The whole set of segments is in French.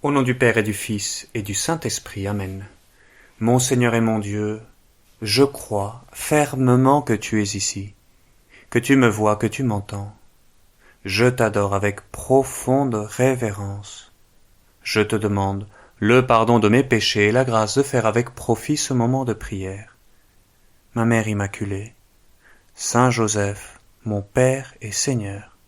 Au nom du Père et du Fils et du Saint-Esprit, Amen. Mon Seigneur et mon Dieu, je crois fermement que tu es ici, que tu me vois, que tu m'entends. Je t'adore avec profonde révérence. Je te demande le pardon de mes péchés et la grâce de faire avec profit ce moment de prière. Ma Mère Immaculée, Saint Joseph, mon Père et Seigneur,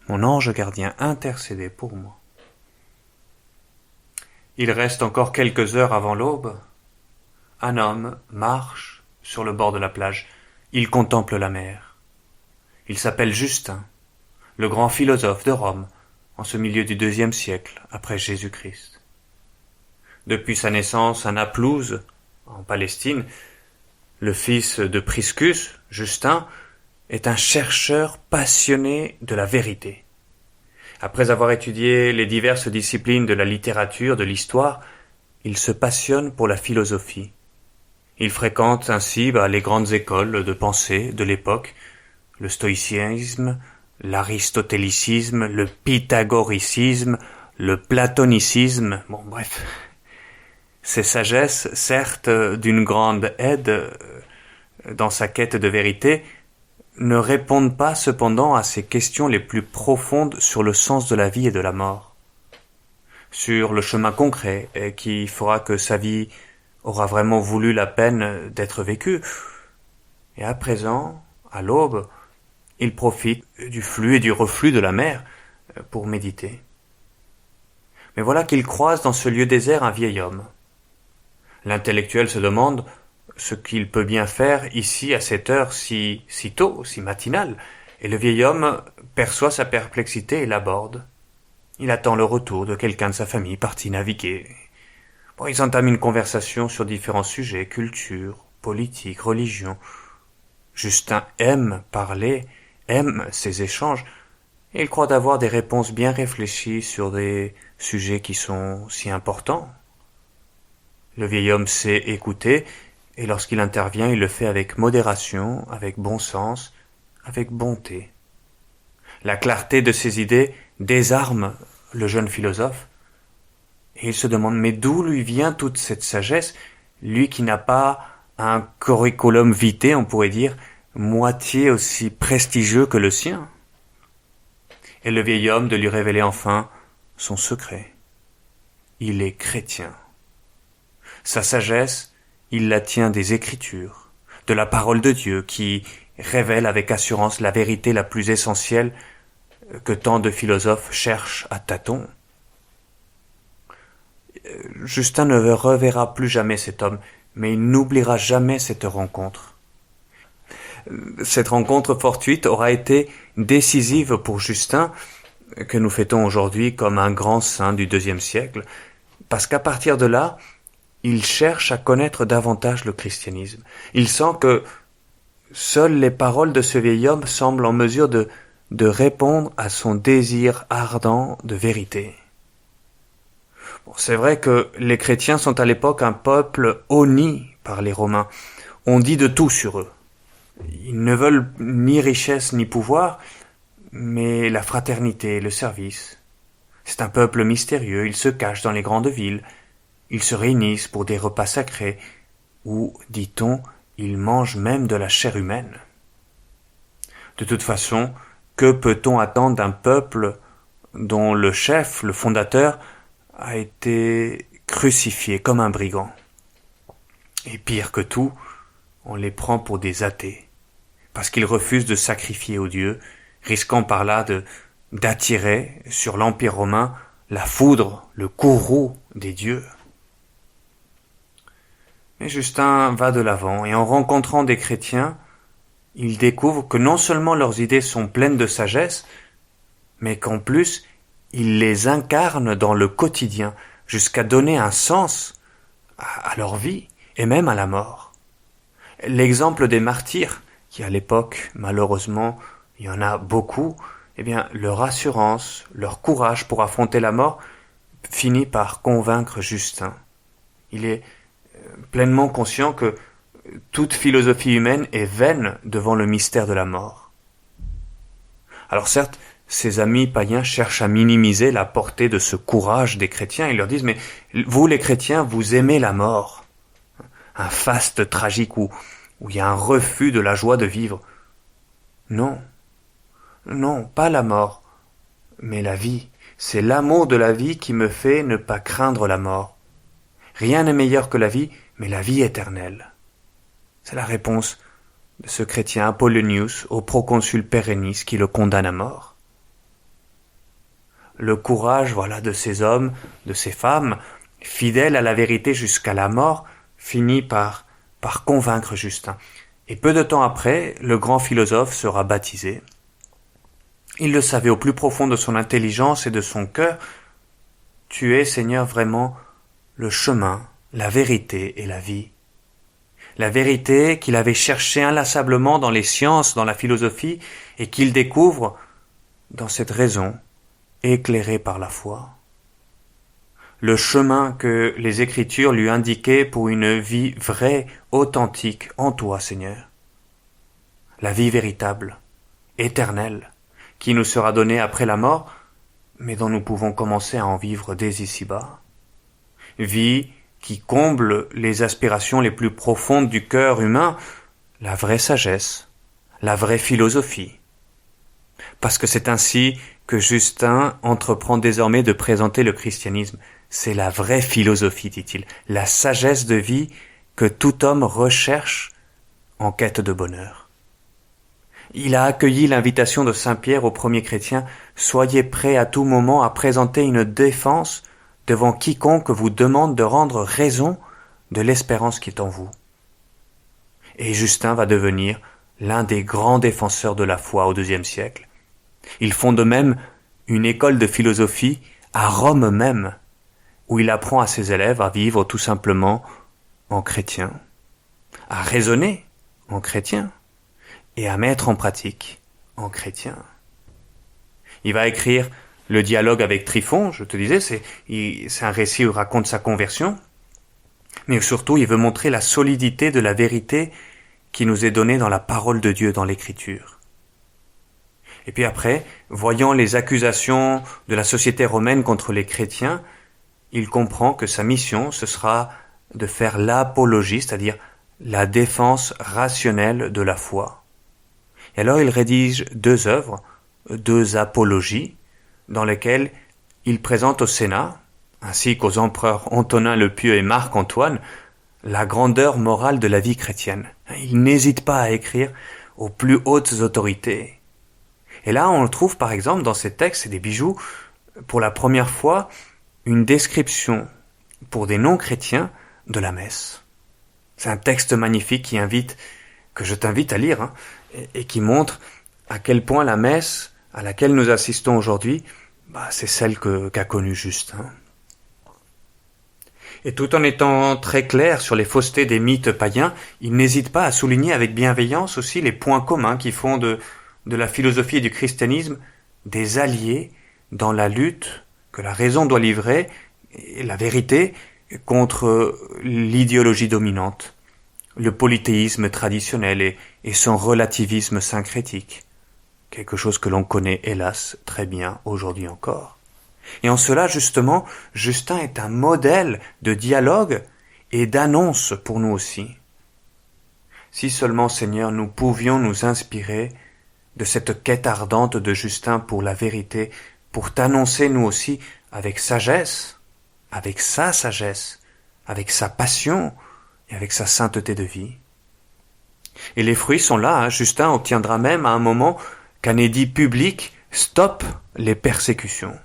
mon ange gardien, intercédez pour moi. Il reste encore quelques heures avant l'aube. Un homme marche sur le bord de la plage. Il contemple la mer. Il s'appelle Justin, le grand philosophe de Rome, en ce milieu du IIe siècle après Jésus-Christ. Depuis sa naissance à Naplouse, en Palestine, le fils de Priscus, Justin, est un chercheur passionné de la vérité. Après avoir étudié les diverses disciplines de la littérature, de l'histoire, il se passionne pour la philosophie. Il fréquente ainsi les grandes écoles de pensée de l'époque, le stoïcisme, l'aristotélicisme, le pythagoricisme, le platonicisme, bref. Ces sagesses, certes d'une grande aide dans sa quête de vérité, ne répondent pas cependant à ces questions les plus profondes sur le sens de la vie et de la mort, sur le chemin concret qui fera que sa vie aura vraiment voulu la peine d'être vécue. Et à présent, à l'aube, il profite du flux et du reflux de la mer pour méditer. Mais voilà qu'il croise dans ce lieu désert un vieil homme. L'intellectuel se demande ce qu'il peut bien faire ici à cette heure si tôt, si matinale, et le vieil homme perçoit sa perplexité et l'aborde. Il attend le retour de quelqu'un de sa famille parti naviguer. Ils entament une conversation sur différents sujets, culture, politique, religion. Justin aime parler, aime ces échanges, et il croit avoir des réponses bien réfléchies sur des sujets qui sont si importants. Le vieil homme sait écouter, et lorsqu'il intervient, il le fait avec modération, avec bon sens, avec bonté. La clarté de ses idées désarme le jeune philosophe, et il se demande mais d'où lui vient toute cette sagesse, lui qui n'a pas un curriculum vitae, on pourrait dire, moitié aussi prestigieux que le sien. Et le vieil homme de lui révéler enfin son secret. Il est chrétien. Sa sagesse, il la tient des Écritures, de la parole de Dieu qui révèle avec assurance la vérité la plus essentielle que tant de philosophes cherchent à tâtons. Justin ne reverra plus jamais cet homme, mais il n'oubliera jamais cette rencontre. Cette rencontre fortuite aura été décisive pour Justin, que nous fêtons aujourd'hui comme un grand saint du IIe siècle, parce qu'à partir de là, il cherche à connaître davantage le christianisme. Il sent que seules les paroles de ce vieil homme semblent en mesure de répondre à son désir ardent de vérité. C'est vrai que les chrétiens sont à l'époque un peuple honni par les Romains. On dit de tout sur eux. Ils ne veulent ni richesse ni pouvoir, mais la fraternité et le service. C'est un peuple mystérieux, ils se cachent dans les grandes villes, ils se réunissent pour des repas sacrés, où, dit-on, ils mangent même de la chair humaine. De toute façon, que peut-on attendre d'un peuple dont le chef, le fondateur, a été crucifié comme un brigand? Et pire que tout, on les prend pour des athées, parce qu'ils refusent de sacrifier aux dieux, risquant par là d'attirer sur l'Empire romain la foudre, le courroux des dieux. Mais Justin va de l'avant, et en rencontrant des chrétiens, il découvre que non seulement leurs idées sont pleines de sagesse, mais qu'en plus, ils les incarnent dans le quotidien, jusqu'à donner un sens à leur vie, et même à la mort. L'exemple des martyrs, qui à l'époque, malheureusement, il y en a beaucoup, leur assurance, leur courage pour affronter la mort, finit par convaincre Justin. Il est pleinement conscient que toute philosophie humaine est vaine devant le mystère de la mort. Alors certes, ses amis païens cherchent à minimiser la portée de ce courage des chrétiens. Ils leur disent, mais vous les chrétiens, vous aimez la mort. Un faste tragique où il y a un refus de la joie de vivre. Non, non, pas la mort, mais la vie. C'est l'amour de la vie qui me fait ne pas craindre la mort. Rien n'est meilleur que la vie, mais la vie éternelle. C'est la réponse de ce chrétien Apollonius au proconsul Pérennis qui le condamne à mort. Le courage, de ces hommes, de ces femmes, fidèles à la vérité jusqu'à la mort, finit par convaincre Justin. Et peu de temps après, le grand philosophe sera baptisé. Il le savait au plus profond de son intelligence et de son cœur. Tu es, Seigneur, vraiment le chemin, la vérité et la vie. La vérité qu'il avait cherchée inlassablement dans les sciences, dans la philosophie, et qu'il découvre dans cette raison, éclairée par la foi. Le chemin que les Écritures lui indiquaient pour une vie vraie, authentique en toi, Seigneur. La vie véritable, éternelle, qui nous sera donnée après la mort, mais dont nous pouvons commencer à en vivre dès ici-bas. Vie qui comble les aspirations les plus profondes du cœur humain, la vraie sagesse, la vraie philosophie. Parce que c'est ainsi que Justin entreprend désormais de présenter le christianisme. C'est la vraie philosophie, dit-il, la sagesse de vie que tout homme recherche en quête de bonheur. Il a accueilli l'invitation de saint Pierre aux premiers chrétiens « Soyez prêts à tout moment à présenter une défense devant quiconque vous demande de rendre raison de l'espérance qui est en vous. » Et Justin va devenir l'un des grands défenseurs de la foi au IIe siècle. Il fonde même une école de philosophie à Rome même, où il apprend à ses élèves à vivre tout simplement en chrétien, à raisonner en chrétien et à mettre en pratique en chrétien. Il va écrire le dialogue avec Tryphon, je te disais, c'est un récit où il raconte sa conversion, mais surtout il veut montrer la solidité de la vérité qui nous est donnée dans la parole de Dieu, dans l'Écriture. Et puis après, voyant les accusations de la société romaine contre les chrétiens, il comprend que sa mission, ce sera de faire l'apologie, c'est-à-dire la défense rationnelle de la foi. Et alors il rédige 2 œuvres, 2 apologies, dans lesquelles il présente au Sénat, ainsi qu'aux empereurs Antonin le Pieux et Marc-Antoine, la grandeur morale de la vie chrétienne. Il n'hésite pas à écrire aux plus hautes autorités. Et là, on trouve par exemple dans ces textes, c'est des bijoux, pour la première fois, une description pour des non-chrétiens de la messe. C'est un texte magnifique que je t'invite à lire, et qui montre à quel point la messe à laquelle nous assistons aujourd'hui, c'est celle qu'a connue Justin. Et tout en étant très clair sur les faussetés des mythes païens, il n'hésite pas à souligner avec bienveillance aussi les points communs qui font de la philosophie et du christianisme des alliés dans la lutte que la raison doit livrer, et la vérité, contre l'idéologie dominante, le polythéisme traditionnel et son relativisme syncrétique, quelque chose que l'on connaît hélas très bien aujourd'hui encore. Et en cela, justement, Justin est un modèle de dialogue et d'annonce pour nous aussi. Si seulement, Seigneur, nous pouvions nous inspirer de cette quête ardente de Justin pour la vérité, pour t'annoncer nous aussi avec sagesse, avec sa sagesse, avec sa passion et avec sa sainteté de vie. Et les fruits sont là, Justin obtiendra même à un moment qu'un édit public stoppe les persécutions.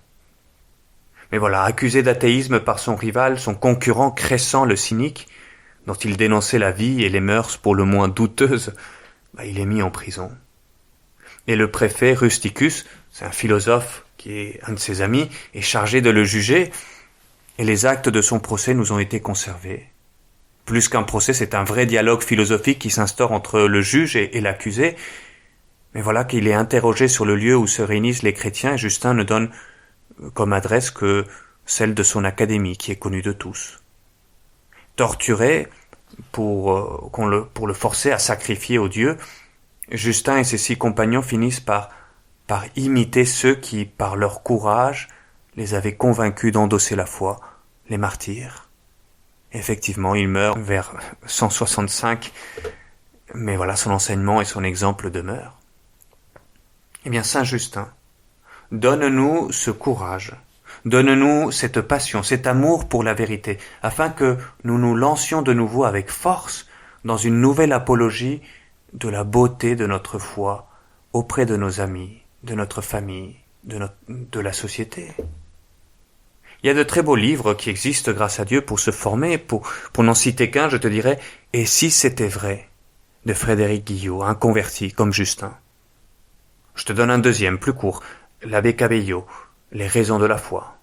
Mais voilà, accusé d'athéisme par son rival, son concurrent Crescent le cynique, dont il dénonçait la vie et les mœurs pour le moins douteuses, il est mis en prison. Et le préfet Rusticus, c'est un philosophe qui est un de ses amis, est chargé de le juger, et les actes de son procès nous ont été conservés. Plus qu'un procès, c'est un vrai dialogue philosophique qui s'instaure entre le juge et l'accusé. Mais voilà qu'il est interrogé sur le lieu où se réunissent les chrétiens, et Justin ne donne comme adresse que celle de son académie, qui est connue de tous. Torturé pour le forcer à sacrifier au Dieu, Justin et ses 6 compagnons finissent par par imiter ceux qui, par leur courage, les avaient convaincus d'endosser la foi, les martyrs. Effectivement, il meurt vers 165, mais voilà, son enseignement et son exemple demeurent. Eh bien, Saint Justin, donne-nous ce courage, donne-nous cette passion, cet amour pour la vérité, afin que nous nous lancions de nouveau avec force dans une nouvelle apologie de la beauté de notre foi auprès de nos amis, de notre famille, de la société. Il y a de très beaux livres qui existent grâce à Dieu pour se former. Pour n'en citer qu'un, je te dirais « Et si c'était vrai ?» de Frédéric Guillot, un converti comme Justin. Je te donne un deuxième, plus court, l'abbé Cabello, Les raisons de la foi.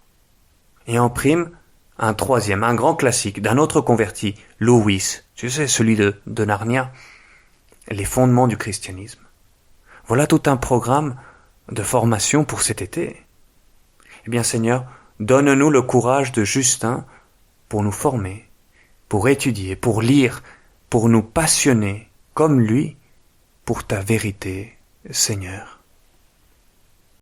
Et en prime, un troisième, un grand classique d'un autre converti, Lewis, tu sais, celui de Narnia, Les fondements du christianisme. Voilà tout un programme de formation pour cet été. Eh bien, Seigneur, donne-nous le courage de Justin pour nous former, pour étudier, pour lire, pour nous passionner, comme lui, pour ta vérité, Seigneur.